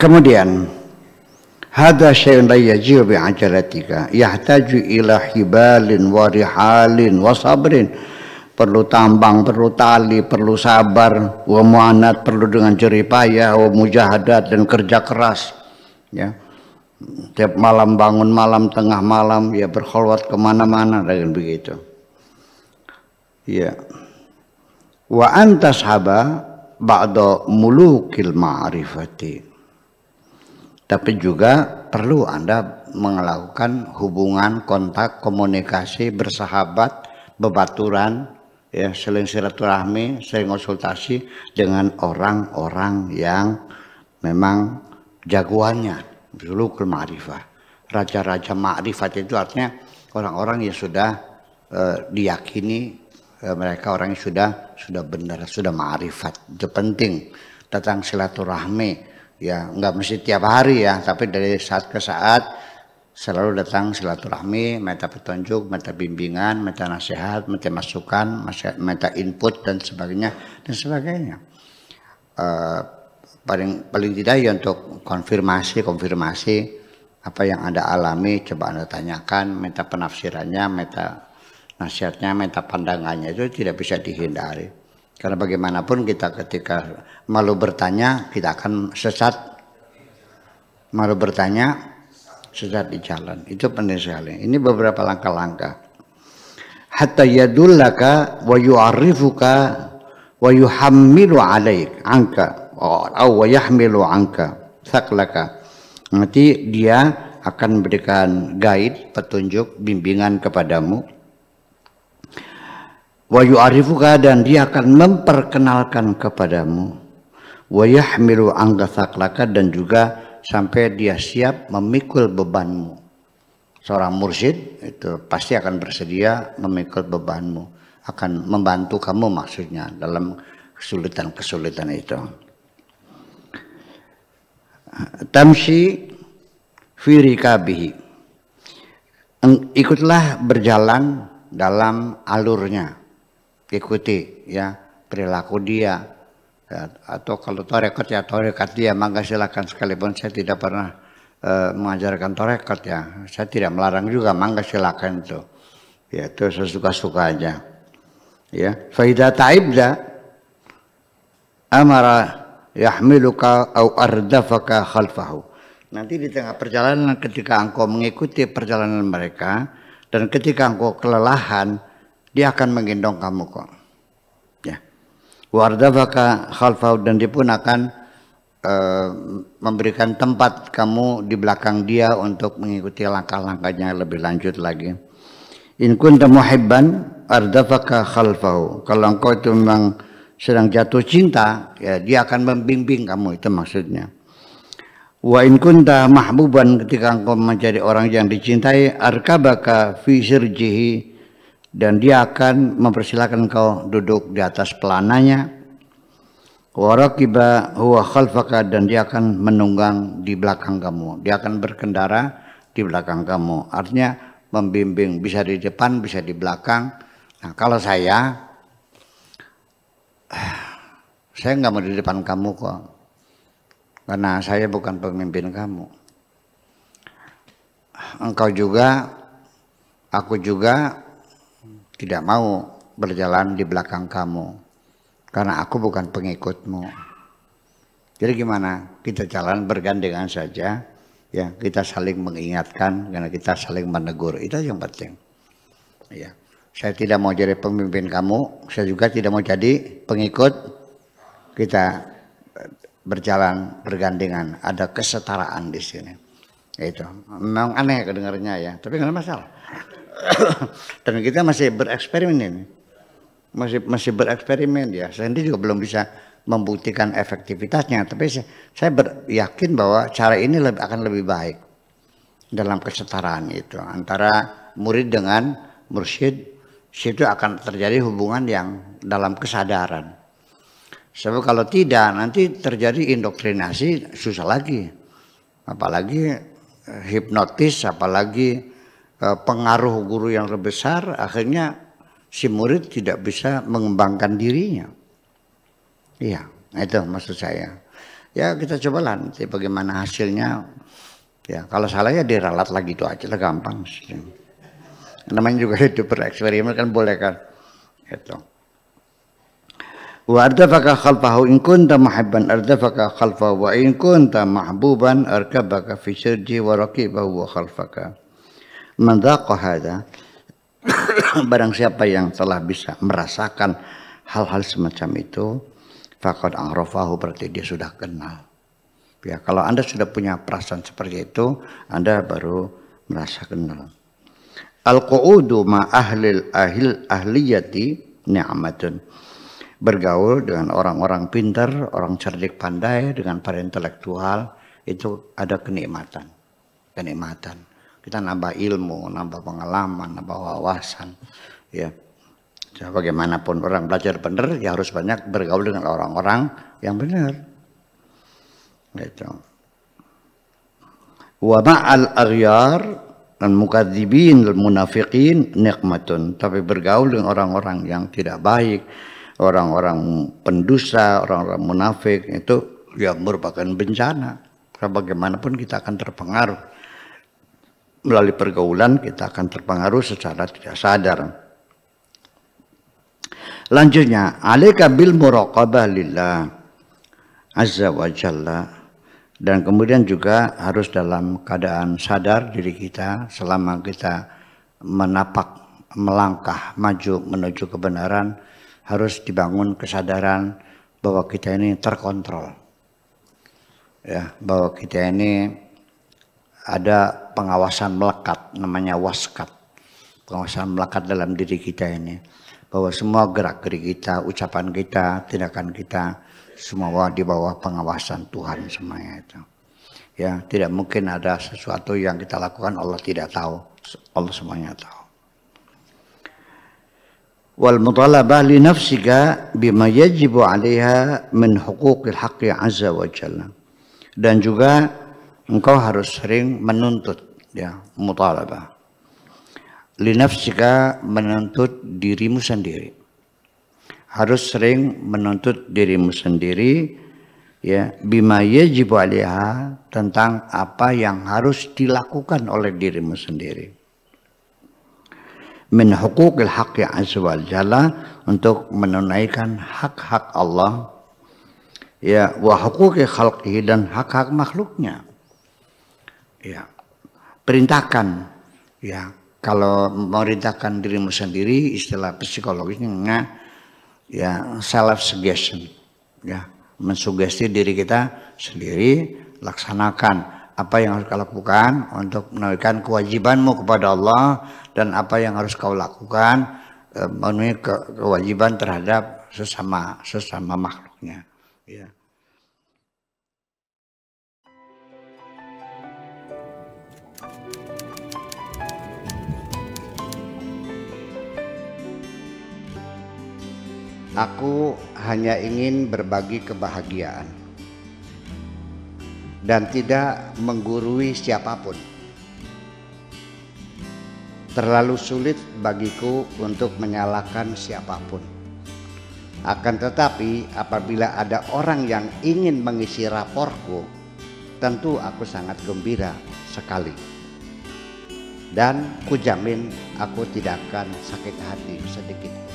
Kemudian hada syai'un la yajibu bi'ajalatika yahtaju ila hibalin wa rihalin wa sabrin. Perlu tambang, perlu tali, perlu sabar, wa mu'anat, perlu dengan jerih payah, wa mujahadat, dan kerja keras. Ya, tiap malam bangun malam, tengah malam, ya berkholwat kemana-mana dengan begitu. Ya, wa antas haba ba'da mulukil ma'rifati. Tapi juga perlu Anda melakukan hubungan, kontak, komunikasi, bersahabat, bebaturan, ya, saling silaturahmi, saling konsultasi dengan orang-orang yang memang jagoannya Mulukul Ma'rifah. Raja-raja ma'rifat itu artinya orang-orang yang sudah diyakini mereka orang yang sudah benar, sudah ma'rifat. Itu penting. Datang silaturahmi, ya nggak mesti tiap hari ya, tapi dari saat ke saat selalu datang silaturahmi, minta petunjuk, minta bimbingan, minta nasihat, minta masukan, minta input dan sebagainya dan sebagainya. Paling tidak ya untuk konfirmasi apa yang Anda alami, coba Anda tanyakan, minta penafsirannya, minta nasihatnya, minta pandangannya, itu tidak bisa dihindari. Karena bagaimanapun kita ketika malu bertanya, kita akan sesat. Malu bertanya, sesat di jalan. Itu penting sekali. Ini beberapa langkah-langkah. Hatta yadullaka wa yu'arrifuka wa yuhammilu alaik anka wa yahmilu anka thaklaka. Nanti dia akan memberikan guide, petunjuk, bimbingan kepadamu. Wa yu'arifuka, dan dia akan memperkenalkan kepadamu. Wa yahmilu anka thaklaka, dan juga sampai dia siap memikul bebanmu. Seorang mursyid itu pasti akan bersedia memikul bebanmu, akan membantu kamu maksudnya dalam kesulitan-kesulitan itu. Tamshi fi rikabihi, ikutlah berjalan dalam alurnya, ikuti ya perilaku dia ya, atau kalau tarekat ya tarekat dia, maka silakan, sekalipun saya tidak pernah mengajarkan tarekat ya, saya tidak melarang juga, maka silakan itu ya, itu sesuka-suka aja ya. Fa idza ta'ibda amara yahmiluka au ardafaka khalfahu. Nanti di tengah perjalanan ketika engkau mengikuti perjalanan mereka dan ketika engkau kelelahan, dia akan menggendong kamu kok. Ya. Wa ardafaka khalfahu, dan dia pun akan memberikan tempat kamu di belakang dia untuk mengikuti langkah-langkahnya lebih lanjut lagi. In kunta muhibban ardafaka khalfahu. Kalau engkau itu memang sedang jatuh cinta, ya dia akan membimbing kamu, itu maksudnya. Wa in kunta mahbuban, ketika engkau menjadi orang yang dicintai, arkabaka fi sirjihi, dan dia akan mempersilahkan engkau duduk di atas pelananya. Wa raqiba huwa khalfaka, dan dia akan menunggang di belakang kamu, dia akan berkendara di belakang kamu, artinya membimbing, bisa di depan, bisa di belakang. Nah, kalau saya nggak mau di depan kamu kok, karena saya bukan pemimpin kamu. Engkau juga, aku juga tidak mau berjalan di belakang kamu, karena aku bukan pengikutmu. Jadi gimana? Kita jalan bergandengan saja, ya, kita saling mengingatkan, karena kita saling menegur, itu yang penting. Ya. Saya tidak mau jadi pemimpin kamu, saya juga tidak mau jadi pengikut. Kita berjalan bergandengan, ada kesetaraan di sini. Itu memang aneh kedengarannya ya, tapi nggak masalah. Dan kita masih bereksperimen ini, masih bereksperimen ya. Saya sendiri juga belum bisa membuktikan efektivitasnya, tapi saya yakin bahwa cara ini akan lebih baik dalam kesetaraan itu antara murid dengan mursyid. Situ akan terjadi hubungan yang dalam kesadaran. Sebab kalau tidak, nanti terjadi indoktrinasi, susah lagi. Apalagi hipnotis, apalagi pengaruh guru yang lebih besar, akhirnya si murid tidak bisa mengembangkan dirinya. Iya, itu maksud saya. Ya kita cobalah nanti bagaimana hasilnya. Ya kalau salah ya diralat lagi, itu aja lah, gampang. Namanya juga hidup bereksperimen kan, boleh kan. Gitu. Wa ardafaka khalfahu in kunta muhibban ardafaka khalfahu wa in kunta mahbuban arkabaka fi sirji wa raqibahu wa khalfaka. Man dhaqa hadha, barang siapa yang telah bisa merasakan hal-hal semacam itu, faqad arafahu, berarti dia sudah kenal. Ya, kalau Anda sudah punya perasaan seperti itu, Anda baru merasa kenal. Al-qu'udu ma ahliyati ni'matun. Bergaul dengan orang-orang pintar, orang cerdik pandai, dengan para intelektual, itu ada kenikmatan. Kenikmatan. Kita nambah ilmu, nambah pengalaman, nambah wawasan. Ya. Bagaimanapun orang belajar benar, ya harus banyak bergaul dengan orang-orang yang benar. Gitu. Wa ma'al aghyar dan mukadzibin dan munafiqin nikmatun. Tapi bergaul dengan orang-orang yang tidak baik, orang-orang pendusta, orang-orang munafik, itu ya merupakan bencana. Karena bagaimanapun kita akan terpengaruh. Melalui pergaulan kita akan terpengaruh secara tidak sadar. Lanjutnya, alaika bil muraqabah lillah azza wa jalla. Dan kemudian juga harus dalam keadaan sadar diri kita selama kita menapak, melangkah, maju menuju kebenaran, harus dibangun kesadaran bahwa kita ini terkontrol. Ya, bahwa kita ini ada pengawasan melekat, namanya waskat. Pengawasan melekat dalam diri kita ini. Bahwa semua gerak-gerik kita, ucapan kita, tindakan kita, semua di bawah pengawasan Tuhan semuanya itu. Ya, tidak mungkin ada sesuatu yang kita lakukan Allah tidak tahu. Allah semuanya tahu. Wal mutalabah li nafsika bima yajibu 'alaiha min huquqil haqqi 'azza wa jalla. Dan juga engkau harus sering menuntut, ya, mutalabah. Li nafsika, menuntut dirimu sendiri. Harus sering menuntut dirimu sendiri, ya, bima yajibu 'alaiha, tentang apa yang harus dilakukan oleh dirimu sendiri. Min huquqil haqqi azza wa jalla, untuk menunaikan hak-hak Allah, ya, wa huquqi khalqihi, dan hak-hak makhluknya. Ya, perintahkan, ya, kalau memerintahkan dirimu sendiri, istilah psikologisnya ya self suggestion, ya, mensugesti diri kita sendiri, laksanakan apa yang harus kau lakukan untuk menunaikan kewajibanmu kepada Allah, dan apa yang harus kau lakukan memenuhi kewajiban terhadap sesama makhluknya. Ya. Aku hanya ingin berbagi kebahagiaan dan tidak menggurui siapapun. Terlalu sulit bagiku untuk menyalahkan siapapun. Akan tetapi apabila ada orang yang ingin mengisi raporku, tentu aku sangat gembira sekali. Dan kujamin aku tidak akan sakit hati sedikit.